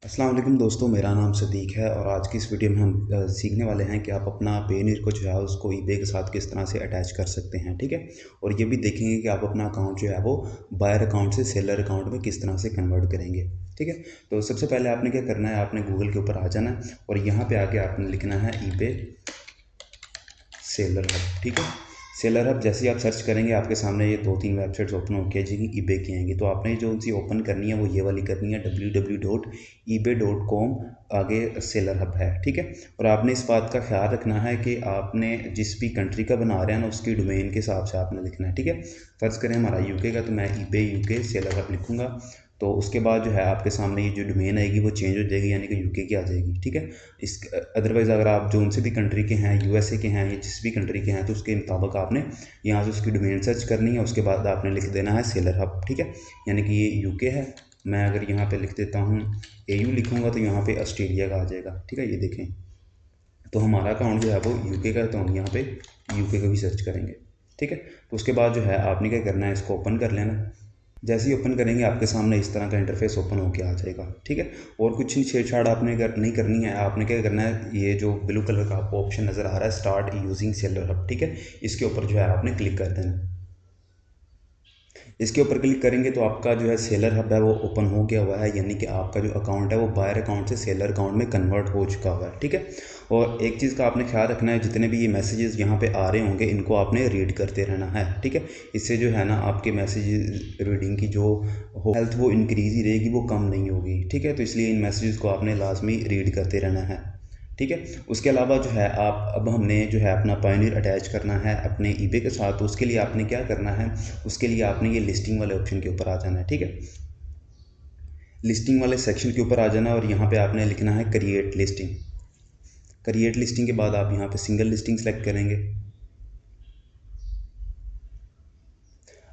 अस्सलाम वालेकुम दोस्तों, मेरा नाम सदीक है और आज की इस वीडियो में हम सीखने वाले हैं कि आप अपना पेयोनियर को जो है उसको ईबे के साथ किस तरह से अटैच कर सकते हैं। ठीक है, और ये भी देखेंगे कि आप अपना अकाउंट जो है वो बायर अकाउंट से सेलर अकाउंट में किस तरह से कन्वर्ट करेंगे। ठीक है, तो सबसे पहले आपने क्या करना है, आपने गूगल के ऊपर आ जाना है और यहाँ पे आके आपने लिखना है ईबे सेलर हब। ठीक है, सेलर हब जैसे ही आप सर्च करेंगे आपके सामने ये 2-3 वेबसाइट्स ओपन होकर जाएगी ईबे की आएंगी। तो आपने जो उनसी ओपन करनी है वो ये वाली करनी है www.ebay.com आगे सेलर हब है। ठीक है, और आपने इस बात का ख्याल रखना है कि आपने जिस भी कंट्री का बना रहे हैं ना उसकी डोमेन के हिसाब से आपने लिखना है। ठीक है, फ़र्ज़ करें हमारा यूके का, तो मैं ईबे यूके सेलर हब लिखूँगा। तो उसके बाद जो है आपके सामने ये जो डोमेन आएगी वो चेंज हो जाएगी, यानी कि यूके की आ जाएगी। ठीक है, इस अदरवाइज़ अगर आप जो उनसे भी कंट्री के हैं, यूएसए के हैं या जिस भी कंट्री के हैं, तो उसके मुताबिक आपने यहाँ से उसकी डोमेन सर्च करनी है। उसके बाद आपने लिख देना है सेलर हब। ठीक है, यानी कि ये यूके है। मैं अगर यहाँ पे लिख देता हूँ एयू लिखूँगा तो यहाँ पे ऑस्ट्रेलिया का आ जाएगा। ठीक है, ये देखें, तो हमारा अकाउंट जो है वो यूके का है, तो हम यहाँ पे यूके का भी सर्च करेंगे। ठीक है, तो उसके बाद जो है आपने क्या करना है, इसको ओपन कर लेना। जैसे ही ओपन करेंगे आपके सामने इस तरह का इंटरफेस ओपन होके आ जाएगा। ठीक है, और कुछ ही छेड़छाड़ आपने नहीं करनी है। आपने क्या करना है, ये जो ब्लू कलर का आपको ऑप्शन नज़र आ रहा है स्टार्ट यूजिंग सेलर हब, ठीक है, इसके ऊपर जो है आपने क्लिक कर देना। इसके ऊपर क्लिक करेंगे तो आपका जो है सेलर हब है वो ओपन हो गया हुआ है, यानी कि आपका जो अकाउंट है वो बायर अकाउंट से सेलर अकाउंट में कन्वर्ट हो चुका हुआ है। ठीक है, और एक चीज़ का आपने ख्याल रखना है, जितने भी ये मैसेजेस यहाँ पे आ रहे होंगे इनको आपने रीड करते रहना है। ठीक है, इससे जो है ना आपके मैसेज रीडिंग की जो हेल्थ वो इंक्रीज़ ही रहेगी, वो कम नहीं होगी। ठीक है, तो इसलिए इन मैसेजेस को आपने लाजमी रीड करते रहना है। ठीक है, उसके अलावा जो है आप अब हमने जो है अपना पायोनियर अटैच करना है अपने ईबे के साथ। तो उसके लिए आपने क्या करना है, उसके लिए आपने ये लिस्टिंग वाले ऑप्शन के ऊपर आ जाना है। ठीक है, लिस्टिंग वाले सेक्शन के ऊपर आ जाना और यहाँ पे आपने लिखना है क्रिएट लिस्टिंग। क्रिएट लिस्टिंग के बाद आप यहाँ पे सिंगल लिस्टिंग सेलेक्ट करेंगे।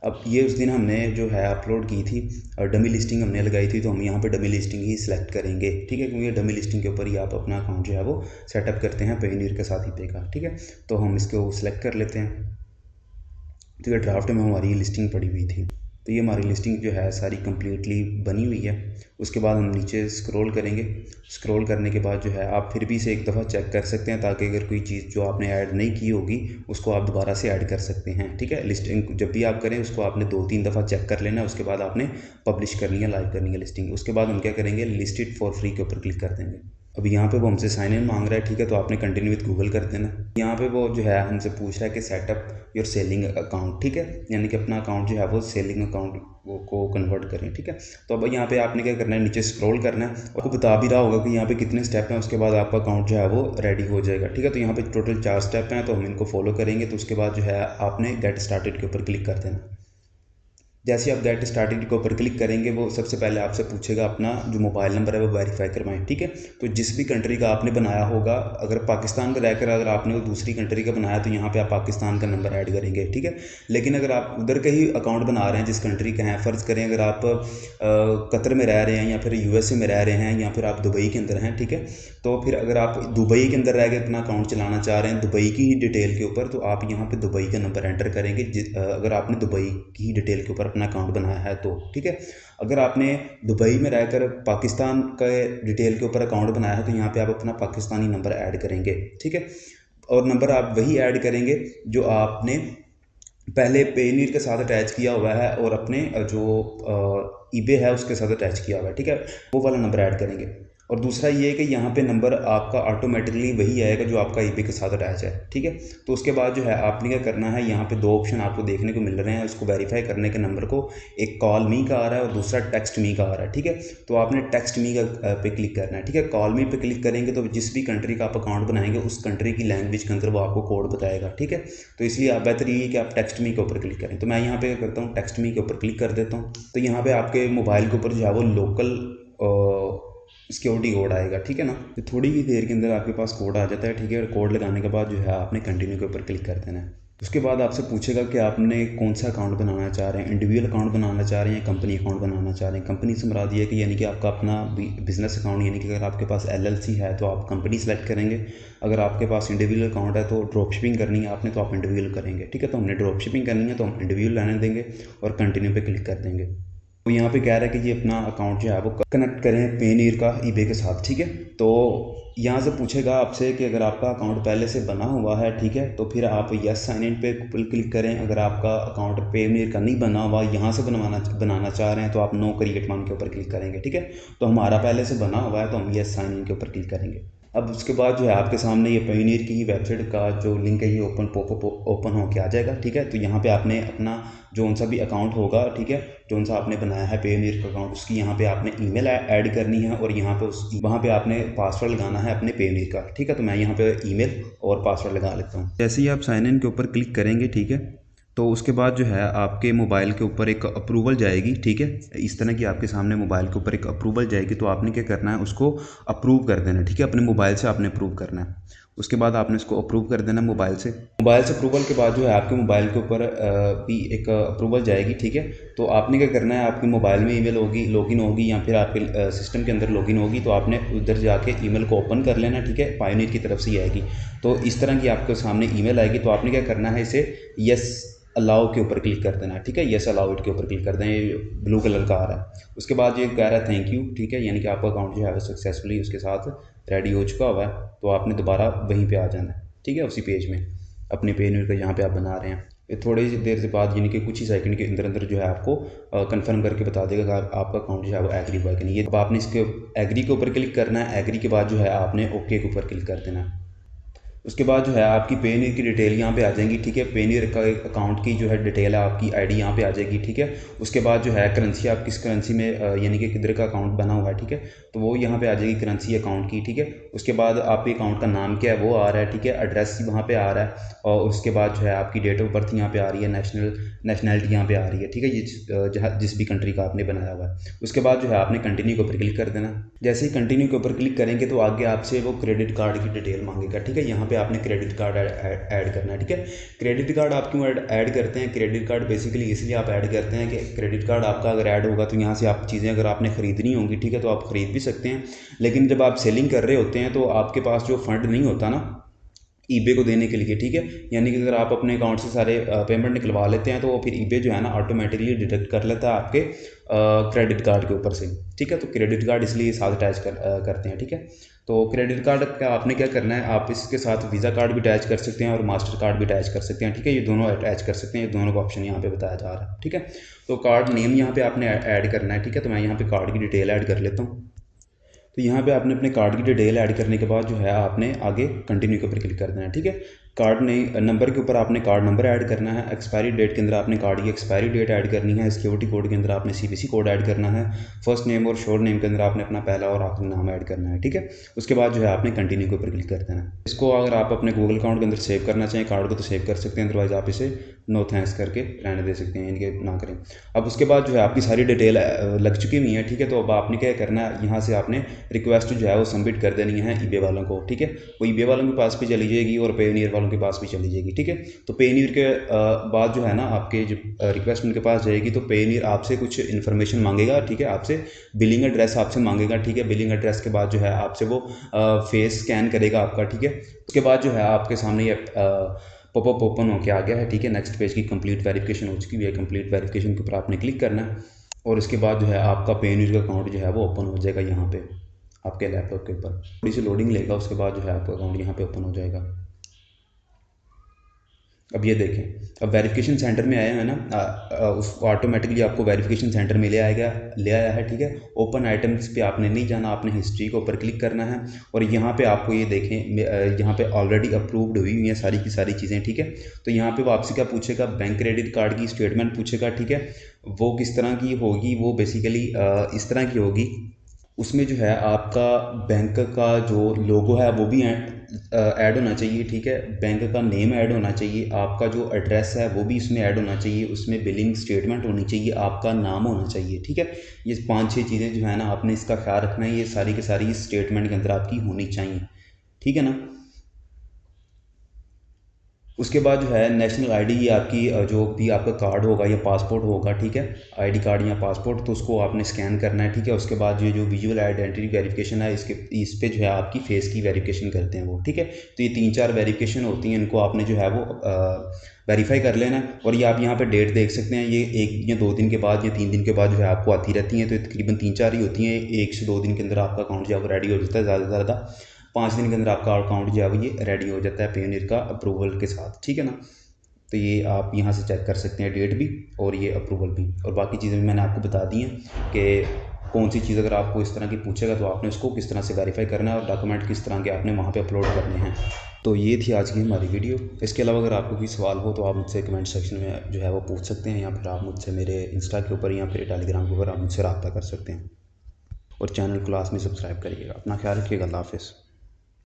अब ये उस दिन हमने जो है अपलोड की थी और डमी लिस्टिंग हमने लगाई थी, तो हम यहाँ पे डमी लिस्टिंग ही सिलेक्ट करेंगे। ठीक है, क्योंकि डमी लिस्टिंग के ऊपर ही आप अपना अकाउंट जो है वो सेटअप करते हैं पेयोनियर के साथ ईबे का। ठीक है, तो हम इसको सिलेक्ट कर लेते हैं। तो ये ड्राफ्ट में हमारी लिस्टिंग पड़ी हुई थी, तो ये हमारी लिस्टिंग जो है सारी कंप्लीटली बनी हुई है। उसके बाद हम नीचे स्क्रॉल करेंगे। स्क्रॉल करने के बाद जो है आप फिर भी इसे एक दफ़ा चेक कर सकते हैं, ताकि अगर कोई चीज़ जो आपने ऐड नहीं की होगी उसको आप दोबारा से ऐड कर सकते हैं। ठीक है, लिस्टिंग जब भी आप करें उसको आपने 2-3 दफ़ा चेक कर लेना है। उसके बाद आपने पब्लिश करनी है, लाइव करनी है लिस्टिंग। उसके बाद हम क्या करेंगे, लिस्ट इट फॉर फ्री के ऊपर क्लिक कर देंगे। अब यहाँ पे वो हमसे साइन इन मांग रहा है। ठीक है, तो आपने कंटिन्यू विद गूगल कर देना। यहाँ पे वो जो है हमसे पूछ रहा है कि सेटअप योर सेलिंग अकाउंट। ठीक है, यानी कि अपना अकाउंट जो है वो सेलिंग अकाउंट को कन्वर्ट करें। ठीक है, तो अब यहाँ पे आपने क्या करना है, नीचे स्क्रॉल करना है। आपको बता भी रहा होगा कि यहाँ पे कितने स्टेप हैं, उसके बाद आपका अकाउंट जो है वो रेडी हो जाएगा। ठीक है, तो यहाँ पे टोटल 4 स्टेप हैं, तो हम इनको फॉलो करेंगे। तो उसके बाद जो है आपने गेट स्टार्टेड के ऊपर क्लिक कर देना। जैसे आप गेट स्टार्टेड के ऊपर क्लिक करेंगे वो सबसे पहले आपसे पूछेगा अपना जो मोबाइल नंबर है वो वेरीफाई करवाएं। ठीक है, तो जिस भी कंट्री का आपने बनाया होगा, अगर पाकिस्तान में रहकर अगर आपने वो दूसरी कंट्री का बनाया तो यहाँ पे आप पाकिस्तान का नंबर ऐड करेंगे। ठीक है, लेकिन अगर आप उधर का ही अकाउंट बना रहे हैं जिस कंट्री का है, फ़र्ज़ करें अगर आप कतर में रह रहे हैं या फिर यूएसए में रह रहे हैं या फिर आप दुबई के अंदर हैं, ठीक है, तो फिर अगर आप दुबई के अंदर रह के अपना अकाउंट चलाना चाह रहे हैं दुबई की ही डिटेल के ऊपर, तो आप यहाँ पे दुबई का नंबर एंटर करेंगे अगर आपने दुबई की ही डिटेल के ऊपर अपना अकाउंट बनाया है तो। ठीक है, अगर आपने दुबई में रहकर पाकिस्तान के डिटेल के ऊपर अकाउंट बनाया है तो यहाँ पे आप अपना पाकिस्तानी नंबर ऐड करेंगे। ठीक है, और नंबर आप वही ऐड करेंगे जो आपने पहले पेयोनियर के साथ अटैच किया हुआ है और अपने जो ईबे है उसके साथ अटैच किया हुआ है। ठीक है, वो वाला नंबर ऐड करेंगे। और दूसरा ये है कि यहाँ पे नंबर आपका ऑटोमेटिकली वही आएगा जो आपका ईबे के साथ अटैच है। ठीक है, तो उसके बाद जो है आपने क्या करना है, यहाँ पे 2 ऑप्शन आपको देखने को मिल रहे हैं उसको वेरीफाई करने के नंबर को। एक कॉल मी का आ रहा है और दूसरा टेक्स्ट मी का आ रहा है। ठीक है, तो आपने टेक्स्ट मी का पे क्लिक करना है। ठीक है, कॉल मी पे क्लिक करेंगे तो जिस भी कंट्री का आप अकाउंट बनाएंगे उस कंट्री की लैंग्वेज के अंदर वो आपको कोड बताएगा। ठीक है, तो इसलिए आप बेहतर ये है कि आप टेक्स्ट मी के ऊपर क्लिक करें। तो मैं यहाँ पे क्या करता हूँ, टेक्स्ट मी के ऊपर क्लिक कर देता हूँ। तो यहाँ पे आपके मोबाइल के ऊपर जो है वो लोकल सिक्योरिटी कोड आएगा। ठीक है ना, तो थोड़ी ही देर के अंदर आपके पास कोड आ जाता है। ठीक है, कोड लगाने के बाद जो है आपने कंटिन्यू के ऊपर क्लिक कर देना है। उसके बाद आपसे पूछेगा कि आपने कौन सा अकाउंट बनाना चाह रहे हैं, इंडिविजुअल अकाउंट बनाना चाह रहे हैं या कंपनी अकाउंट बनाना चाह रहे हैं। कंपनी से मुराद ये है कि यानी कि आपका अपना बिजनेस अकाउंट, यानी कि अगर आपके पास एलएलसी है तो आप कंपनी सेलेक्ट करेंगे। अगर आपके पास इंडिविजुअल अकाउंट है तो ड्रॉप शिपिंग करनी है आपने, तो आप इंडिविजुअल करेंगे। ठीक है, तो हमने ड्रॉप शिपिंग करनी है तो हम इंडिविजुअल रहने देंगे और कंटिन्यू पे क्लिक कर देंगे। तो यहाँ पे कह रहा है कि ये अपना अकाउंट जो है वो कनेक्ट करें पेनीर का ईबे के साथ, ठीक है। तो यहाँ से पूछेगा आपसे कि अगर आपका अकाउंट पहले से बना हुआ है, ठीक है, तो फिर आप यस साइन इन पे क्लिक करें। अगर आपका अकाउंट पेनीर का नहीं बना हुआ, यहाँ से बनाना चाह रहे हैं, तो आप नो क्रिएट वन के ऊपर क्लिक करेंगे, ठीक है। तो हमारा पहले से बना हुआ है तो हम यस साइन इन के ऊपर क्लिक करेंगे। अब उसके बाद जो है आपके सामने ये पेनीर की वेबसाइट का जो लिंक है ये ओपन होके आ जाएगा, ठीक है। तो यहाँ पे आपने अपना जो सा भी अकाउंट होगा, ठीक है, जो सा आपने बनाया है पेनीर का अकाउंट, उसकी यहाँ पे आपने ईमेल ऐड करनी है और यहाँ पे वहाँ पे आपने पासवर्ड लगाना है अपने पेनीर का, ठीक है। तो मैं यहाँ पे ईमेल और पासवर्ड लगा लेता हूँ। जैसे ही आप साइन इन के ऊपर क्लिक करेंगे, ठीक है, तो उसके बाद जो है आपके मोबाइल के ऊपर एक अप्रूवल जाएगी, ठीक है। इस तरह की आपके सामने मोबाइल के ऊपर एक अप्रूवल जाएगी, तो आपने क्या करना है, उसको अप्रूव कर देना, ठीक है। अपने मोबाइल से आपने अप्रूव करना है। उसके बाद आपने इसको अप्रूव कर देना मोबाइल से अप्रूवल के बाद जो है आपके मोबाइल के ऊपर भी एक अप्रूवल जाएगी, ठीक है। तो आपने क्या करना है, आपके मोबाइल में ईमेल होगी, लॉगिन होगी, या फिर आपके सिस्टम के अंदर लॉगिन होगी, तो आपने उधर जाके ईमेल को ओपन कर लेना, ठीक है। पायोनियर की तरफ से ही आएगी, तो इस तरह की आपके सामने ईमेल आएगी। तो आपने क्या करना है, इसे यस अलाउ के ऊपर क्लिक कर देना है, ठीक है। यस अलाउ इट के ऊपर क्लिक कर दें, ये ब्लू कलर का आ रहा है। उसके बाद ये कह रहा है थैंक यू, ठीक है, यानी कि आपका अकाउंट जो है वो सक्सेसफुली उसके साथ रेडी हो चुका हुआ है। तो आपने दोबारा वहीं पे आ जाना है, ठीक है, उसी पेज में अपने पेज का जहाँ पे आप बना रहे हैं। ये थोड़ी देर से बाद यानी कि कुछ ही सेकंड के अंदर अंदर जो है आपको कंफर्म करके बता देगा कि आपका अकाउंट जो है वो एग्री हुआ है कि नहीं। ये अब आपने इसके एग्री के ऊपर क्लिक करना है। एग्री के बाद जो है आपने ओके के ऊपर क्लिक कर देना है। उसके बाद जो है आपकी पेनीर की डिटेल यहाँ पे आ जाएंगी, ठीक है। पेनीर का अकाउंट की जो है डिटेल है, आपकी आईडी यहाँ पे आ जाएगी, ठीक है। उसके बाद जो है करेंसी, आप किस करेंसी में यानी कि किधर का अकाउंट बना हुआ है, ठीक है, तो वो यहाँ पे आ जाएगी करेंसी अकाउंट की, ठीक है। उसके बाद आपके अकाउंट का नाम क्या है वो आ रहा है, ठीक है। एड्रेस वहाँ पे आ रहा है, और उसके बाद जो है आपकी डेट ऑफ बर्थ यहाँ पे आ रही है, नेशनैलिटी यहाँ पे आ रही है, ठीक है, जिस भी कंट्री का आपने बनाया हुआ है। उसके बाद जो है आपने कंटिन्यू के ऊपर क्लिक कर देना। जैसे ही कंटिन्यू के ऊपर क्लिक करेंगे तो आगे आपसे वो क्रेडिट कार्ड की डिटेल मांगेगा, ठीक है। यहाँ पे आपने क्रेडिट कार्ड ऐड करना है, ठीक है। क्रेडिट कार्ड आप क्यों ऐड करते हैं, क्रेडिट कार्ड बेसिकली इसलिए आप ऐड करते हैं कि क्रेडिट कार्ड आपका अगर ऐड होगा तो यहाँ से आप चीज़ें अगर आपने ख़रीदनी होंगी, ठीक है, तो आप ख़रीद भी सकते हैं। लेकिन जब आप सेलिंग कर रहे होते हैं तो आपके पास जो फंड नहीं होता ना ईबे को देने के लिए, ठीक है, यानी कि अगर आप अपने अकाउंट से सारे पेमेंट निकलवा लेते हैं तो वो फिर ईबे जो है ना ऑटोमेटिकली डिडक्ट कर लेता है आपके क्रेडिट कार्ड के ऊपर से, ठीक है। तो क्रेडिट कार्ड इसलिए साथ अटैच करते हैं, ठीक है। तो क्रेडिट कार्ड का आपने क्या करना है, आप इसके साथ वीज़ा कार्ड भी अटैच कर सकते हैं और मास्टर कार्ड भी अटैच कर सकते हैं, ठीक है। ये दोनों अटैच कर सकते हैं, ये दोनों का ऑप्शन यहाँ पे बताया जा रहा है, ठीक है। तो कार्ड नेम यहाँ पे आपने ऐड करना है, ठीक है। तो मैं यहाँ पे कार्ड की डिटेल ऐड कर लेता हूँ। तो यहाँ पे आपने अपने कार्ड की डिटेल ऐड करने के बाद जो है आपने आगे कंटिन्यू के ऊपर क्लिक कर देना है, ठीक है। कार्ड नंबर के ऊपर आपने कार्ड नंबर ऐड करना है। एक्सपायरी डेट के अंदर आपने कार्ड की एक्सपायरी डेट ऐड करनी है। सिक्योरिटी कोड के अंदर आपने सीवीसी कोड ऐड करना है। फर्स्ट नेम और शॉर्ट नेम के अंदर आपने अपना पहला और आखिरी नाम ऐड करना है, ठीक है। उसके बाद जो है आपने कंटिन्यू के ऊपर क्लिक कर देना है। इसको अगर आप अपने गूगल अकाउंट के अंदर सेव करना चाहें कार्ड को तो सेव कर सकते हैं, अदरवाइज आप इसे नो थैंक्स करके रहने दे सकते हैं, यानी कि ना करें। अब उसके बाद जो है आपकी सारी डिटेल लग चुकी हुई है, ठीक है। तो अब आपने क्या करना है, यहाँ से आपने रिक्वेस्ट जो है वो सबमिट कर देनी है ईबे वालों को, ठीक है। वो ईबे वालों के पास भी चली जाएगी और पेनीयर वालों के पास भी चली जाएगी, ठीक है। तो पेनीयर के बाद जो है ना आपके जो रिक्वेस्ट उनके पास जाएगी तो पेनीयर आपसे कुछ इन्फॉर्मेशन मांगेगा, ठीक है। आपसे बिलिंग एड्रेस आपसे मांगेगा, ठीक है। बिलिंग एड्रेस के बाद जो है आपसे वो फेस स्कैन करेगा आपका, ठीक है। उसके बाद जो है आपके सामने ये पॉपअप ओपन होके आ गया है, ठीक है। नेक्स्ट पेज की कंप्लीट वेरिफिकेशन हो चुकी है। कंप्लीट वेरिफिकेशन के ऊपर आपने क्लिक करना है और इसके बाद जो है आपका पेनीयर का अकाउंट जो है वो ओपन हो जाएगा यहाँ पे आपके लैपटॉप के ऊपर। थोड़ी सी लोडिंग लेगा, उसके बाद जो है आपका अकाउंट यहाँ पे ओपन हो जाएगा। अब ये देखें, अब वेरिफिकेशन सेंटर में आया है ना, उसको ऑटोमेटिकली आपको वेरिफिकेशन सेंटर में ले आया है, ठीक है। ओपन आइटम्स पे आपने नहीं जाना, आपने हिस्ट्री के ऊपर क्लिक करना है और यहाँ पे आपको ये देखें, यहाँ पे ऑलरेडी अप्रूव्ड हुई हुई हैं सारी की सारी चीज़ें, ठीक है। तो यहाँ पे वो आपसे क्या पूछेगा, बैंक क्रेडिट कार्ड की स्टेटमेंट पूछेगा, ठीक है। वो किस तरह की होगी, वो बेसिकली इस तरह की होगी। उसमें जो है आपका बैंक का जो लोगो है वो भी ऐड होना चाहिए, ठीक है। बैंक का नेम ऐड होना चाहिए, आपका जो एड्रेस है वो भी इसमें ऐड होना चाहिए, उसमें बिलिंग स्टेटमेंट होनी चाहिए, आपका नाम होना चाहिए, ठीक है। ये 5-6 चीज़ें जो है ना आपने इसका ख्याल रखना है, ये सारी की सारी स्टेटमेंट के अंदर आपकी होनी चाहिए, ठीक है ना। उसके बाद जो है नेशनल आईडी, ये आपकी जो भी आपका कार्ड होगा या पासपोर्ट होगा, ठीक है, आईडी कार्ड या पासपोर्ट, तो उसको आपने स्कैन करना है, ठीक है। उसके बाद ये जो विजुअल आइडेंटिटी वेरिफिकेशन है, इस पे जो है आपकी फेस की वेरिफिकेशन करते हैं वो, ठीक है। तो ये 3-4 वेरिफिकेशन होती हैं, इनको आपने जो है वो वेरीफाई कर लेना है। और ये आप यहाँ पे डेट देख सकते हैं, ये 1 या 2 दिन के बाद या 3 दिन के बाद जो है आपको आती रहती हैं। तो तकरीबन 3-4 ही होती हैं, 1 से 2 दिन के अंदर आपका अकाउंट जो है वो रेडी हो जाता है, ज़्यादा से ज़्यादा 5 दिन के अंदर आपका अकाउंट जो है वो ये रेडी हो जाता है पेयोनियर का अप्रूवल के साथ, ठीक है ना। तो ये आप यहाँ से चेक कर सकते हैं डेट भी और ये अप्रूवल भी, और बाकी चीज़ें भी मैंने आपको बता दी हैं कि कौन सी चीज़ अगर आपको इस तरह की पूछेगा तो आपने उसको किस तरह से वेरीफाई करना है और डॉक्यूमेंट किस तरह के आपने वहाँ पे अपलोड करने हैं। तो ये थी आज की हमारी वीडियो। इसके अलावा अगर आपको कोई सवाल हो तो आप मुझसे कमेंट सेक्शन में जो है वो पूछ सकते हैं, या फिर आप मुझसे मेरे इंस्टा के ऊपर या फिर टेलीग्राम के ऊपर आप मुझसे रब्ता कर सकते हैं। और चैनल को लास्ट में सब्सक्राइब करिएगा। अपना ख्याल रखिएगा। अल्लाह हाफ़िज़।